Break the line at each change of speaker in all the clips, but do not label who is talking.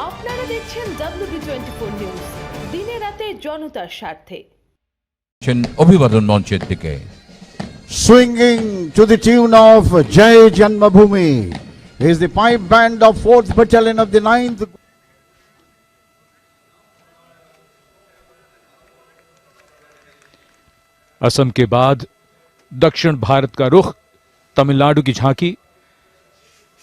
আপনারা দেখছেন WB24 news, দিনে রাতে জনতার স্বার্থে।
অভিবাদন মঞ্চের দিকে
Swinging to the tune of Jai Janmabhoomi is the pipe band of 4th Battalion of the 9th.
Assam के बाद दक्षिण भारत का रुख, तमिलनाडु की झांकी,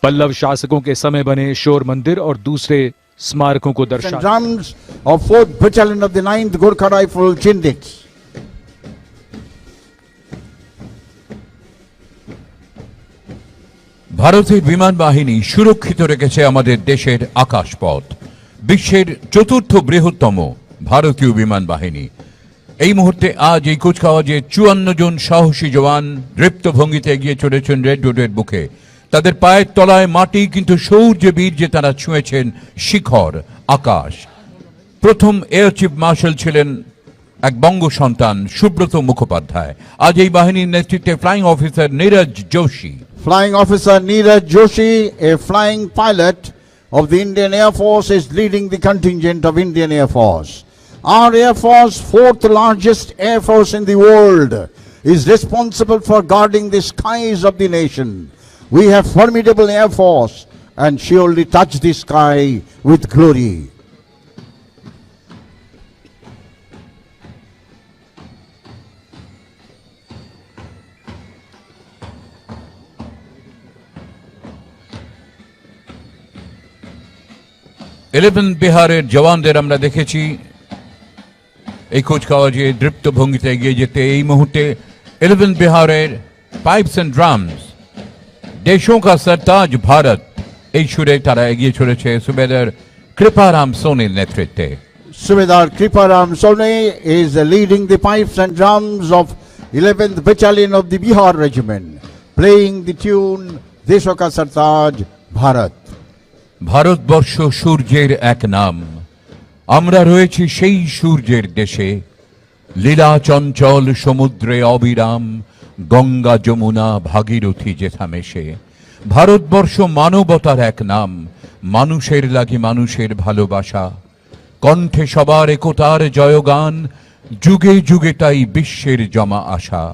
पल्लव शासकों के समय बने शोर मंदिर और दूसरे स्मारकों को दर्शाता
Drums of 4th Battalion of the 9th Gorkha Rifle Chindiks.
ভারতের বিমান বাহিনী সুরক্ষিত রেখেছে আমাদের দেশের আকাশপথ। বিশ্বের চতুর্থ বৃহত্তম ভারতীয় বিমান বাহিনী এই মুহূর্তে আজ এই কুচকাওয়াজে 54 জন সাহসী জওয়ান দৃপ্ত ভঙ্গিতে এগিয়ে চলেছেন রেড রোডের বুকে। তাদের পায়ের তলায় মাটি, কিন্তু সৌর্যে বীর্যে তারা ছুঁয়েছেন শিখর, আকাশ। প্রথম এয়ার চিফ মার্শাল ছিলেন এক বঙ্গ সন্তান সুব্রত মুখোপাধ্যায়। আজ এই বাহিনীর নেতৃত্বে flying officer Neeraj Joshi.
Flying Officer Neeraj Joshi, a flying pilot of the Indian Air Force, is leading the contingent of Indian Air Force. Our Air Force, 4th largest Air Force in the world, is responsible for guarding the skies of the nation. We have formidable Air Force and surely touch the sky with glory.
Eleven বিহারের জওয়ানদের আমরা দেখেছি এই কুচকাওয়াজে দৃপ্ত ভঙ্গিতে এগিয়ে যেতে। এই মুহূর্তে ইলেভেন বিহারের পাইপস অ্যান্ড ড্রামস, দেশোं का सरताज भारत, এই সুরে তারা এগিয়ে চলেছে সুবেদার কৃপারাম সোনির নেতৃত্বে।
Subedar Kriparam Sone is leading the pipes and drums of 11th Battalion of the Bihar Regiment, playing the tune Desho Ka Sartaj Bharat.
Bharatvarsha সূর্যের এক নাম, আমরা রয়েছি সেই সূর্যের দেশে। লীলা চঞ্চল সমুদ্রে অবিরাম, গঙ্গা যমুনা ভাগীরথী যেথা মেশে। ভারতবর্ষ মানবতার এক নাম, মানুষের লাগি মানুষের ভালোবাসা। কণ্ঠে সবার একতার জয়গান, যুগে যুগে তাই বিশ্বের জমা আশা।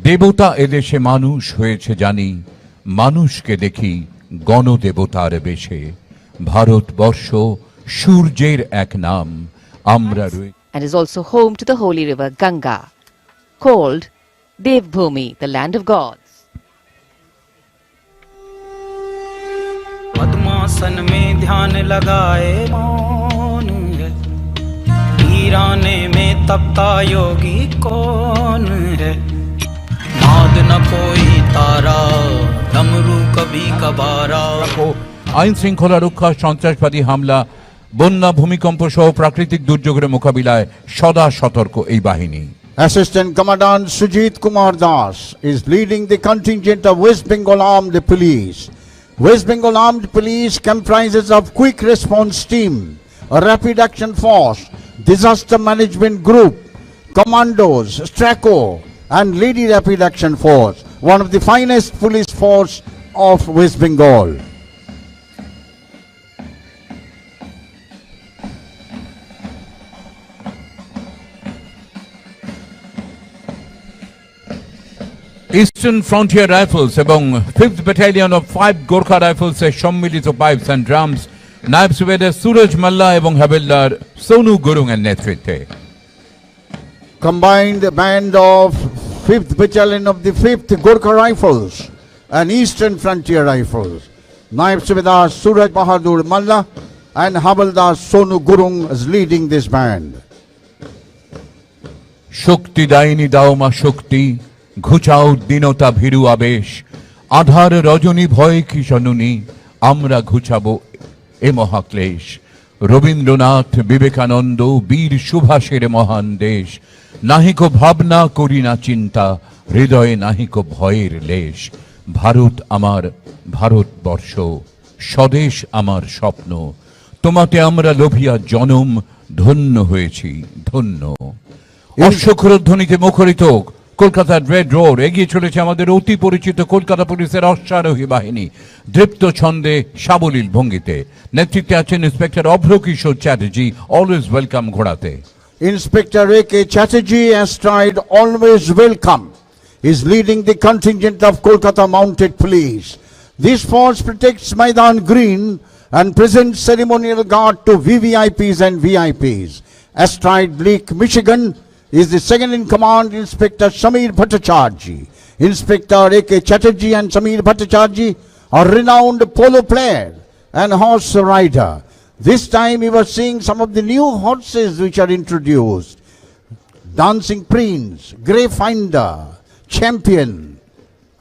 দেবতা এদেশে মানুষ হয়েছে জানি, মানুষকে দেখি গণদেবতার বেশে। ভারতবর্ষ সূর্যের এক নাম, আমরা
and is also home to the holy river Ganga, called Devbhumi, the land of gods.
पद्मासन में ध्यान लगाए मौन है, वीराने में तपता योगी कौन है। नाद न कोई तारा, डमरू कभी कबारा।
আইন শৃঙ্খলা রক্ষা, সন্ত্রাসবাদী হামলা, বন্যা, ভূমিকম্প সহ প্রাকৃতিক দুর্যোগের মোকাবিলায় সদা সতর্ক এই বাহিনী।
Assistant Commandant Sujit Kumar Das is leading the contingent of West Bengal Armed Police. West Bengal Armed Police comprises of Quick Response Team, a Rapid Action Force, Disaster Management Group, Commandos, Straco, and Lady Rapid Action Force, one of the finest police force of West Bengal.
Eastern frontier rifles এবং 5th battalion of 5 Gorkha rifles এর সম্মিলিত pipes and drums নায়ব সুবেদার সুরজ মাল্লা এবং হাবিলদার সোনু গুরুং এর নেতৃত্বে।
Combined band of 5th Battalion of the 5th Gorkha Rifles and Eastern Frontier Rifles, Naib Subedar Suraj Bahadur Malla and Havildar Sonu Gurung is leading this band.
শক্তি দায়নি দাও মা শক্তি, ঘুচাও দীনতা ভীরু আবেশ। আধার রজনী ভয় কি জননী, আমরা ঘুচাবো এ মহাক্লেশ। রবীন্দ্রনাথ, বিবেকানন্দ, বীর সুভাষের মহান দেশ। নাহিক ভাবনা করি না চিন্তা, হৃদয়ে নাহিক ভয়ের লেশ। ভারত আমার, ভারতবর্ষ স্বদেশ আমার স্বপ্ন। তোমাতে আমরা লোভিয়া জনম, ধন্য হয়েছি ধন্য। অশ্বক্ষরধ্বনিতে মুখরিত কলকাতার রেড রোড এগিয়ে চলেছে আমাদের অতি পরিচিত কলকাতা পুলিশের অশ্বারোহী বাহিনী দৃপ্ত ছন্দে সাবলীল ভঙ্গিতে। নেতৃত্বে আছেন inspector Abhrakishore Chatterjee, always welcome ঘোড়াতে।
Inspector A.K. Chatterjee, astride always welcome, is leading the contingent of Kolkata Mounted Police. This force protects Maidan Green and presents ceremonial guard to VVIPs and VIPs. Astride Bleak, Michigan, is the second in command Inspector Samir Bhattacharjee. Inspector A.K. Chatterjee and Samir Bhattacharjee are renowned polo player and horse rider. This time we were seeing some of the new horses which are introduced. Dancing Prince, Grey Finder, Champion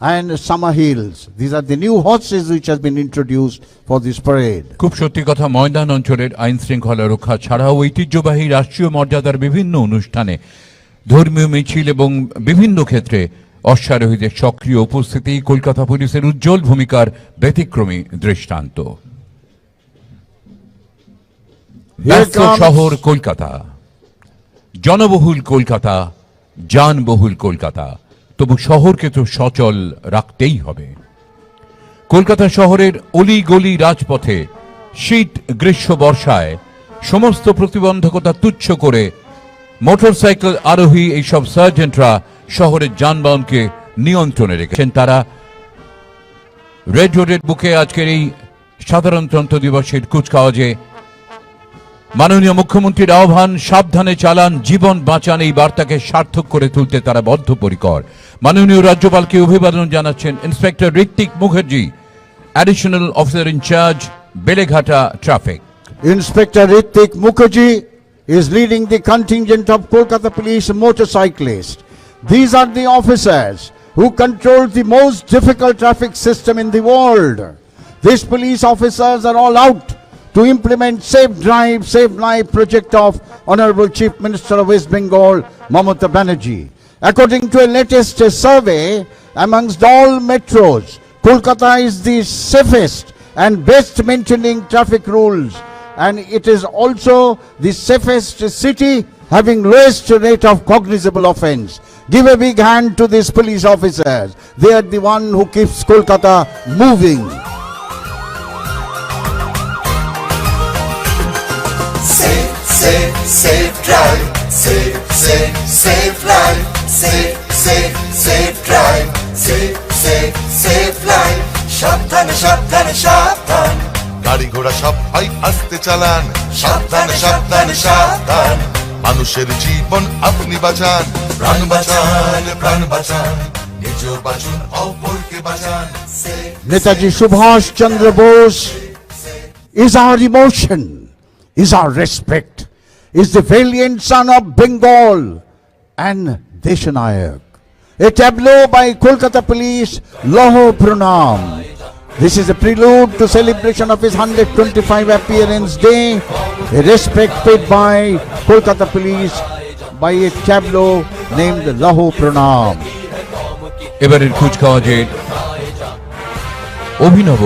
and Summer Hills. These are the new horses which have been introduced for this parade.
খুব সত্যি কথা, ময়দান অঞ্চলের আইন শৃঙ্খলা রক্ষা ছাড়াও ঐতিহ্যবাহী রাষ্ট্রীয় মর্যাদার বিভিন্ন অনুষ্ঠানে, ধর্মীয় মিছিল এবং বিভিন্ন ক্ষেত্রে অশ্বারোহীদের সক্রিয় উপস্থিতি কলকাতা পুলিশের উজ্জ্বল ভূমিকার ব্যতিক্রমী দৃষ্টান্ত। ব্যস্ত শহর কলকাতা, জনবহুল কলকাতা, যানবহুল কলকাতা, তবু শহরকে তো সচল রাখতেই হবে। কলকাতা শহরের অলি গলি রাজপথে শীত গ্রীষ্ম বর্ষায় সমস্ত প্রতিবন্ধকতা তুচ্ছ করে মোটরসাইকেল আরোহী এইসব সার্জেন্টরা শহরের যানবাহনকে নিয়ন্ত্রণে রেখেছেন। তারা রেড রোডের বুকে আজকের এই সাধারণতন্ত্র দিবসের কুচকাওয়াজে মাননীয় মুখ্যমন্ত্রীর আহ্বান, সাবধানে চালান, জীবন বাঁচান, এই বার্তাকে সার্থক করে তুলতে তারা বদ্ধপরিকর। মাননীয় রাজ্যপালকে অভিবাদন জানাচ্ছেন inspector Ritwik Mukherjee, additional officer in charge, Beleghata traffic.
Inspector Ritwik Mukherjee is leading the contingent of Kolkata Police motorcyclists. These are the officers who control the most difficult traffic system in the world. These police officers are all out to implement Safe Drive, Save Life project of Honorable Chief Minister of West Bengal, Mamata Banerjee. According to a latest survey, amongst all metros, Kolkata is the safest and best maintaining traffic rules, and it is also the safest city having lowest rate of cognizable offence. Give a big hand to these police officers. They are the one who keeps Kolkata moving.
Safe drive, safe life, safe drive, safe life. সাবধানে সাবধানে সাবধান, গাড়ি ঘোড়া সবাই আস্তে চালান। সাবধানে সাবধানে সাবধান, মানুষের জীবন আপনি বাঁচান। প্রাণ বাঁচান, প্রাণ বাঁচান, নিজ বাঁচুন, অপরকে বাঁচান।
Netaji Subhash Chandra Bose is our emotion, is our respect, is the valiant son of Bengal and Deshanayak. A tableau by Kolkata Police, Loho Pranam. This is a prelude to celebration of his 125 appearance day, a respect paid by Kolkata Police by a tableau named Loho Pranam.
এবারের কুচকাওয়াজের অভিনব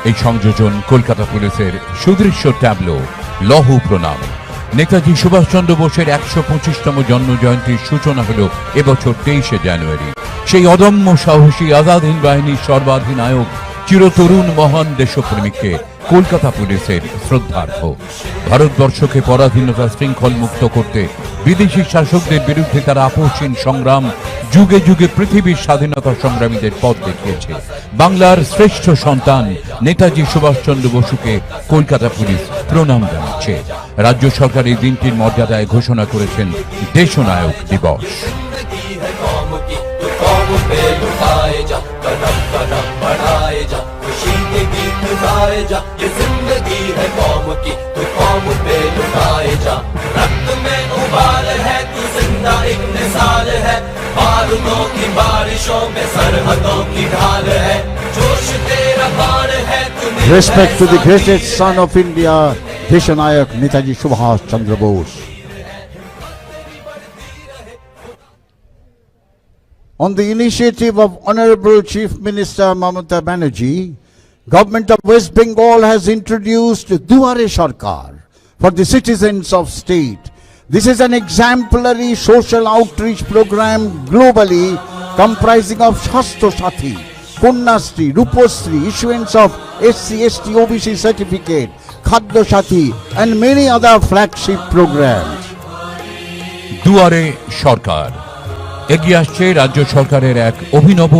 এই সংযোজন কলকাতা পুলিশের সুদৃশ্য tableau লৌহ প্রণাম। নেতাজি সুভাষচন্দ্র বোসের ১২৫তম জন্ম জয়ন্তীর সূচনা হল এবছর ২৩শে জানুয়ারি। সেই অদম্য সাহসী আজাদ হিন্দ বাহিনীর সর্বাধিনায়ক চিরতরুণ মহান দেশপ্রেমিককে কলকাতা পুলিশের শ্রদ্ধার্ঘ। ভারতবর্ষকে পরাধীনতা শৃঙ্খল মুক্ত করতে বিদেশি শাসকদের বিরুদ্ধে তার আপোষহীন সংগ্রাম যুগে যুগে পৃথিবীর স্বাধীনতা সংগ্রামীদের পথ দেখিয়েছে। বাংলার শ্রেষ্ঠ সন্তান নেতাজি সুভাষচন্দ্র বসুকে কলকাতা পুলিশ প্রণাম জানাচ্ছে। রাজ্য সরকার এই দিনটির মর্যাদায় ঘোষণা করেছেন দেশনায়ক দিবস।
Respect to the greatest son of India, Deshanayak Netaji Subhash Chandra Bose. On the initiative of Honorable Chief Minister Mamata Banerjee, Government of West Bengal has introduced Duare Sarkar for the citizens of state. This is an exemplary social outreach program globally comprising of Shastro Sati, Punyasri, Rupasri, issuance of SC, ST, OBC certificate, Khadya Sati and many other flagship programs.
দুয়ারে সরকার এগিয়ে আসছে রাজ্য সরকারের এক অভিনব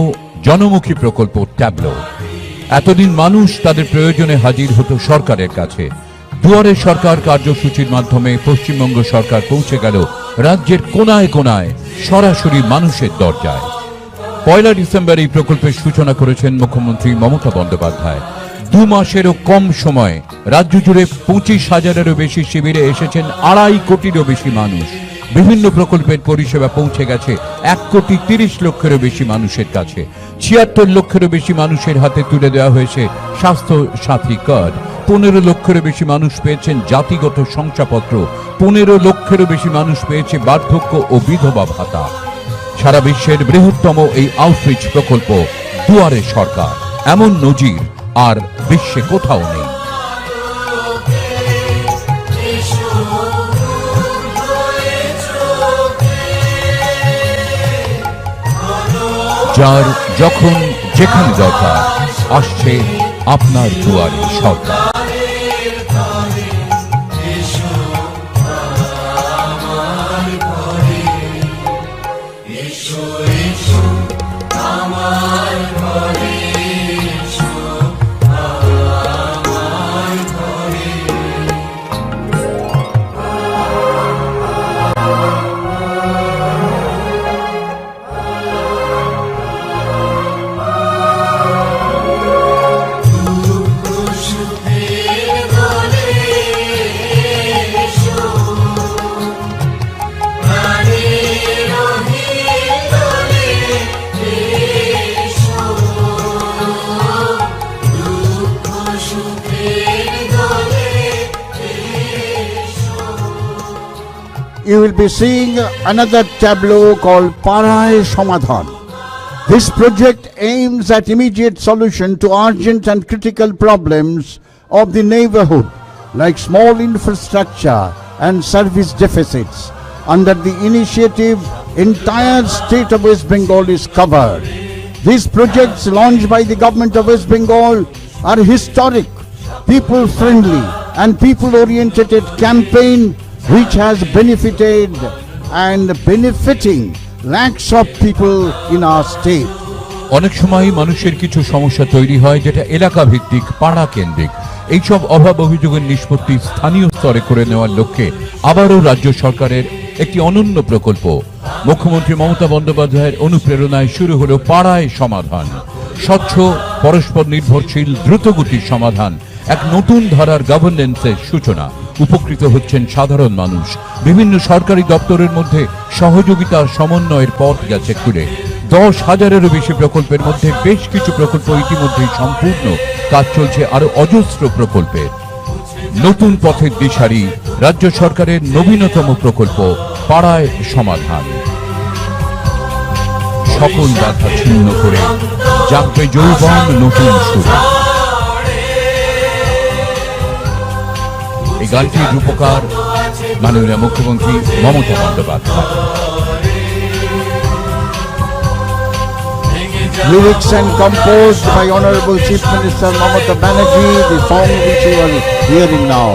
জনমুখী প্রকল্প tableau. এতদিন মানুষ তাদের প্রয়োজনে হাজির হতো সরকারের কাছে। দুয়ারে সরকার কার্যসূচির মাধ্যমে পশ্চিমবঙ্গ সরকার পৌঁছে গেল রাজ্যের কোনায় কোনায়, সরাসরি মানুষের দরজায়। 1 ডিসেম্বর এই প্রকল্পের সূচনা করেছেন মুখ্যমন্ত্রী মমতা বন্দ্যোপাধ্যায়। 2 মাসেরও কম সময়ে রাজ্য জুড়ে 25,000-এরও বেশি শিবিরে এসেছেন 2.5 কোটিরও বেশি মানুষ। বিভিন্ন প্রকল্পের পরিষেবা পৌঁছে গেছে 1,30,00,000-এরও বেশি মানুষের কাছে। 76 লক্ষেরও বেশি মানুষের হাতে তুলে দেওয়া হয়েছে স্বাস্থ্য সাথী কার্ড। 15 লক্ষেরও বেশি মানুষ পেয়েছেন জাতিগত শংসাপত্র। 15 লক্ষেরও বেশি মানুষ পেয়েছে বার্ধক্য ও বিধবা ভাতা। সারা বিশ্বের বৃহত্তম এই আউটরিচ প্রকল্প দুয়ারে সরকার, এমন নজির আর বিশ্বে কোথাও নেই। যার যখন যেখানে দরকার আসছে আপনার দুয়ারে সরকার।
You will be seeing another tableau called Paray Samadhan. This project aims at immediate solution to urgent and critical problems of the neighborhood, like small infrastructure and service deficits. Under the initiative, entire state of West Bengal is covered. These projects launched by the government of West Bengal are historic, people-friendly and people-oriented campaign which has benefited and benefiting lakhs of people in our state.
অনেক সময় মানুষের কিছু সমস্যা তৈরি হয় যেটা এলাকা ভিত্তিক, পাড়া কেন্দ্রিক। এইসব অভাব অভিযোগের নিষ্পত্তি স্থানীয় স্তরে করে নেওয়ার লক্ষ্যে আবারও রাজ্য সরকারের একটি অনন্য প্রকল্প। মুখ্যমন্ত্রী মমতা বন্দ্যোপাধ্যায়ের অনুপ্রেরণায় শুরু হলো পাড়ায় সমাধান। স্বচ্ছ, পরস্পর নির্ভরশীল, দ্রুতগতির সমাধান, এক নতুন ধারার গভর্নেন্সের সূচনা। উপকৃত হচ্ছেন সাধারণ মানুষ। বিভিন্ন সরকারি দপ্তরের মধ্যে সহযোগিতা সমন্বয়ের পথ গেছে খুলে। 10,000-এরও বেশি প্রকল্পের মধ্যে বেশ কিছু প্রকল্প ইতিমধ্যেই সম্পূর্ণ, কাজ চলছে আরো অজস্র প্রকল্পের। নতুন পথের দিশারি রাজ্য সরকারের নবীনতম প্রকল্প পাড়ায় সমাধান। সকল বাধা ছিন্ন করে জাগবে যৌবন নতুন সুরে। এই গানটির রূপকার মাননীয় মুখ্যমন্ত্রী Mamata Bandyopadhyay.
Lyrics and composed by Honorable Chief Minister Mamata Banerjee, the song which you are hearing now.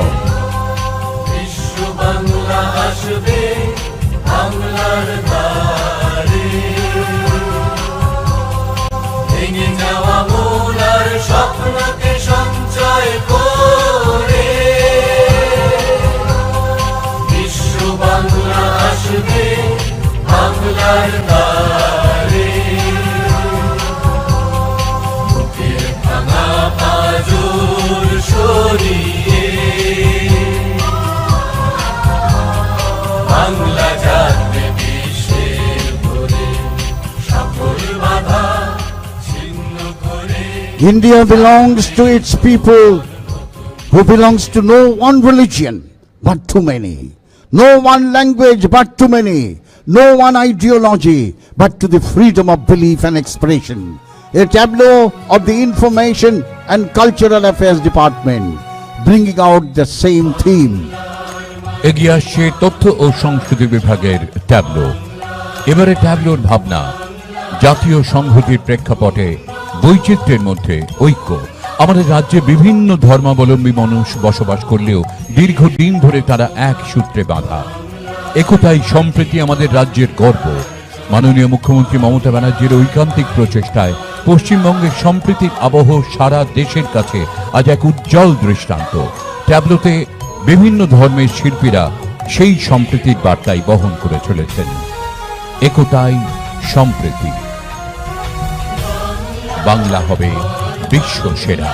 India belongs to its people who belongs to no one religion but too many, no one language but too many, no one ideology but to the freedom of belief and expression. A tableau of the Information and Cultural Affairs Department bringing out the same theme.
এগিয়ে আসছে তথ্য ও সংস্কৃতি বিভাগের tableau. এবারে ট্যাবলোর ভাবনা জাতীয় সংহতির প্রেক্ষাপটে বৈচিত্র্যের মধ্যে ঐক্য। আমাদের রাজ্যে বিভিন্ন ধর্মাবলম্বী মানুষ বসবাস করলেও দীর্ঘদিন ধরে তারা এক সূত্রে বাঁধা। একতাই সম্প্রীতি আমাদের রাজ্যের গর্ব। মাননীয় মুখ্যমন্ত্রী মমতা ব্যানার্জির ঐকান্তিক প্রচেষ্টায় পশ্চিমবঙ্গের সম্প্রীতির আবহ সারা দেশের কাছে আজ এক উজ্জ্বল দৃষ্টান্ত। ট্যাবলোতে বিভিন্ন ধর্মের শিল্পীরা সেই সম্প্রীতির বার্তাই বহন করে চলেছেন। একতাই সম্প্রীতি, বাংলা হবে বিশ্ব সেরা।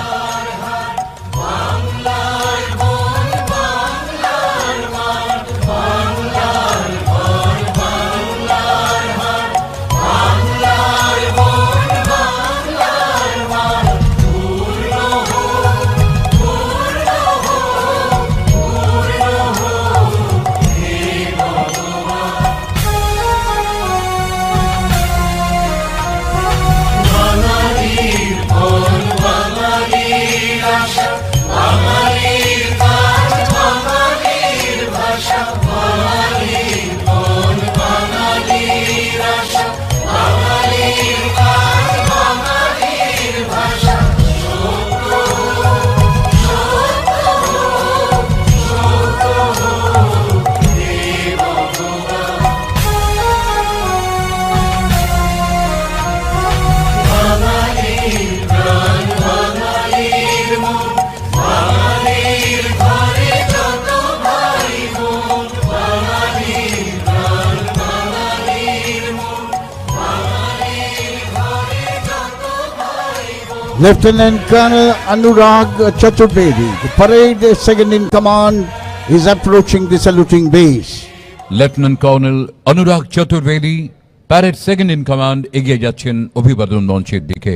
Lieutenant Colonel Anurag Chaturvedi, the parade second in command, is approaching the saluting base.
Lieutenant colonel Anurag Chaturvedi, parade second in command, এগিয়ে যাচ্ছেন অভিবাদন মঞ্চের দিকে।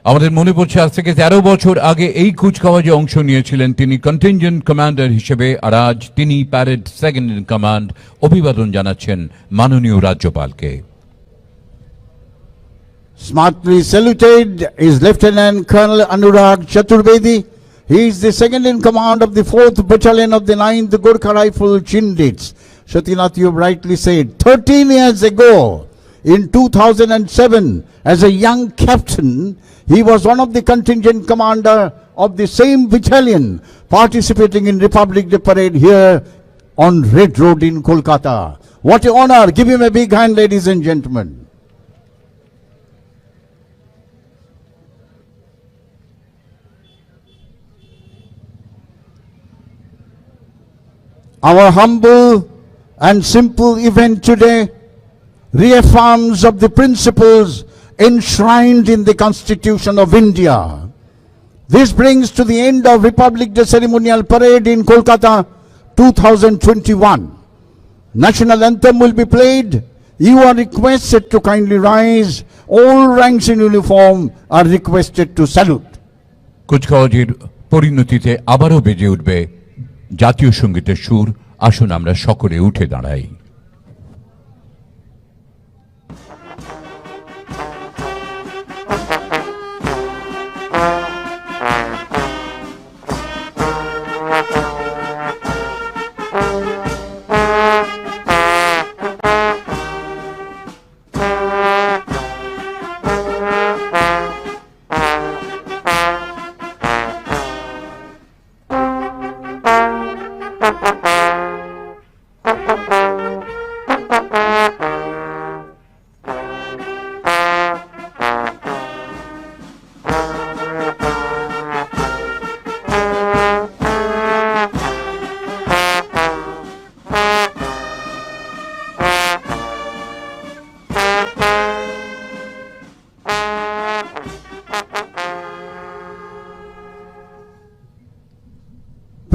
আমাদের মনে পড়ছে আজ থেকে 13 বছর আগে এই কুচকাওয়াজে অংশ নিয়েছিলেন তিনি কন্টিনজেন্ট কমান্ডার হিসেবে, আর আজ তিনি প্যারেড সেকেন্ড ইন কমান্ড। অভিবাদন জানাচ্ছেন মাননীয় রাজ্যপালকে।
Smartly saluted is Lieutenant Colonel Anurag Chaturvedi. He is the second in command of the 4th Battalion of the 9th Gorkha Rifle Chindits. Shatyanath, you have rightly said, 13 years ago, in 2007, as a young captain, he was one of the contingent commander of the same battalion participating in Republic Day parade here on Red Road in Kolkata. What an honor. Give him a big hand, ladies and gentlemen. Our humble and simple event today reaffirms of the principles enshrined in the Constitution of India. This brings to the end of Republic Day ceremonial parade in Kolkata 2021. National anthem will be played. You are requested to kindly rise. All ranks in uniform are requested to salute.
কুচকাওয়াজের পরিণতিতে আবারও বেজে উঠবে জাতীয় সঙ্গীতের সুর। আসুন আমরা সকলে উঠে দাঁড়াই।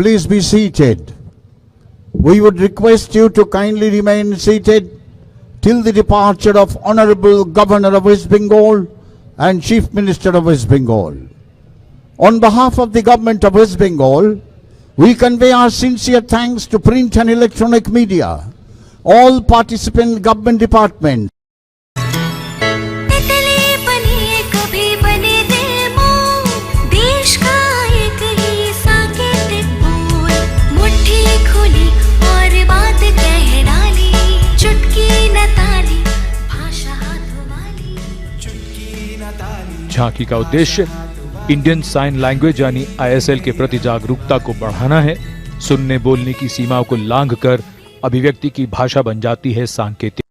Please be seated. We would request you to kindly remain seated till the departure of Honorable Governor of West Bengal and Chief Minister of West Bengal. On behalf of the Government of West Bengal, we convey our sincere thanks to print and electronic media, all participant government departments,
और
झांकी का उद्देश्य Indian sign language यानी ISL के प्रति जागरूकता को बढ़ाना है। सुनने बोलने की सीमाओं को लांघकर अभिव्यक्ति की भाषा बन जाती है सांकेतिक।